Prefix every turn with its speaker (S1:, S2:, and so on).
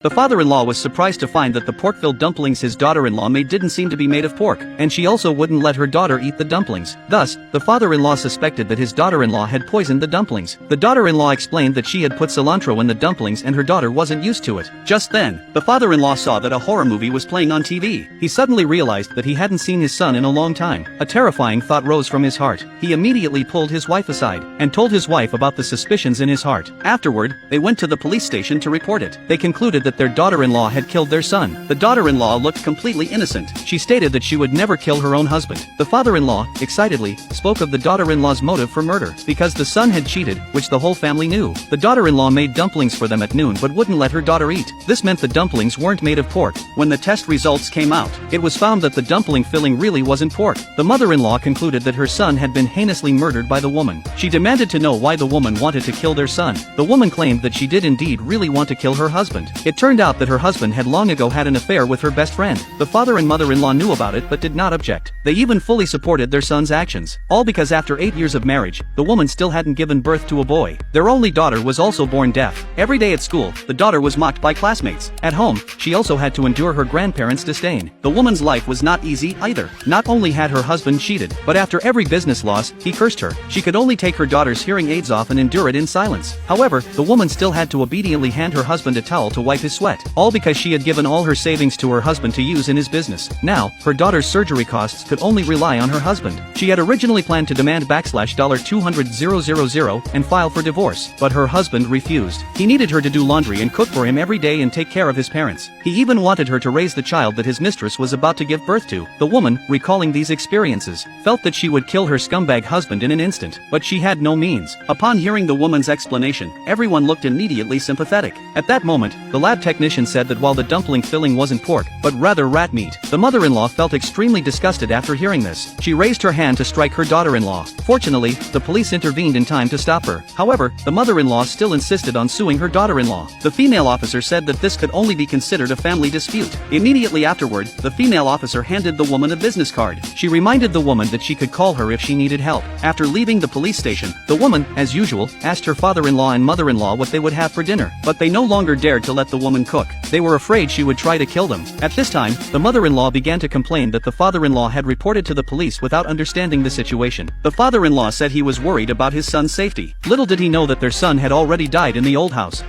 S1: The father-in-law was surprised to find that the pork-filled dumplings his daughter-in-law made didn't seem to be made of pork, and she also wouldn't let her daughter eat the dumplings. Thus, the father-in-law suspected that his daughter-in-law had poisoned the dumplings. The daughter-in-law explained that she had put cilantro in the dumplings and her daughter wasn't used to it. Just then, the father-in-law saw that a horror movie was playing on TV. He suddenly realized that he hadn't seen his son in a long time. A terrifying thought rose from his heart. He immediately pulled his wife aside and told his wife about the suspicions in his heart. Afterward, they went to the police station to report it. They concluded that their daughter-in-law had killed their son. The daughter-in-law looked completely innocent. She stated that she would never kill her own husband. The father-in-law, excitedly, spoke of the daughter-in-law's motive for murder, because the son had cheated, which the whole family knew. The daughter-in-law made dumplings for them at noon but wouldn't let her daughter eat. This meant the dumplings weren't made of pork. When the test results came out, it was found that the dumpling filling really wasn't pork. The mother-in-law concluded that her son had been heinously murdered by the woman. She demanded to know why the woman wanted to kill their son. The woman claimed that she did indeed really want to kill her husband. It turned out that her husband had long ago had an affair with her best friend. The father and mother-in-law knew about it but did not object. They even fully supported their son's actions. All because after 8 years of marriage, the woman still hadn't given birth to a boy. Their only daughter was also born deaf. Every day at school, the daughter was mocked by classmates. At home, she also had to endure her grandparents' disdain. The woman's life was not easy either. Not only had her husband cheated, but after every business loss, he cursed her. She could only take her daughter's hearing aids off and endure it in silence. However, the woman still had to obediently hand her husband a towel to wipe his sweat. All because she had given all her savings to her husband to use in his business. Now, her daughter's surgery costs could only rely on her husband. She had originally planned to demand $200,000 and file for divorce, but her husband refused. He needed her to do laundry and cook for him every day and take care of his parents. He even wanted her to raise the child that his mistress was about to give birth to. The woman, recalling these experiences, felt that she would kill her scumbag husband in an instant, but she had no means. Upon hearing the woman's explanation, everyone looked immediately sympathetic. At that moment, the lab technician said that while the dumpling filling wasn't pork, but rather rat meat. The mother-in-law felt extremely disgusted after hearing this. She raised her hand to strike her daughter-in-law. Fortunately, the police intervened in time to stop her. However, the mother-in-law still insisted on suing her daughter-in-law. The female officer said that this could only be considered a family dispute. Immediately afterward, the female officer handed the woman a business card. She reminded the woman that she could call her if she needed help. After leaving the police station, the woman, as usual, asked her father-in-law and mother-in-law what they would have for dinner, but they no longer dared to let the woman cook. They were afraid she would try to kill them. At this time, the mother-in-law began to complain that the father-in-law had reported to the police without understanding the situation. The father-in-law said he was worried about his son's safety. Little did he know that their son had already died in the old house.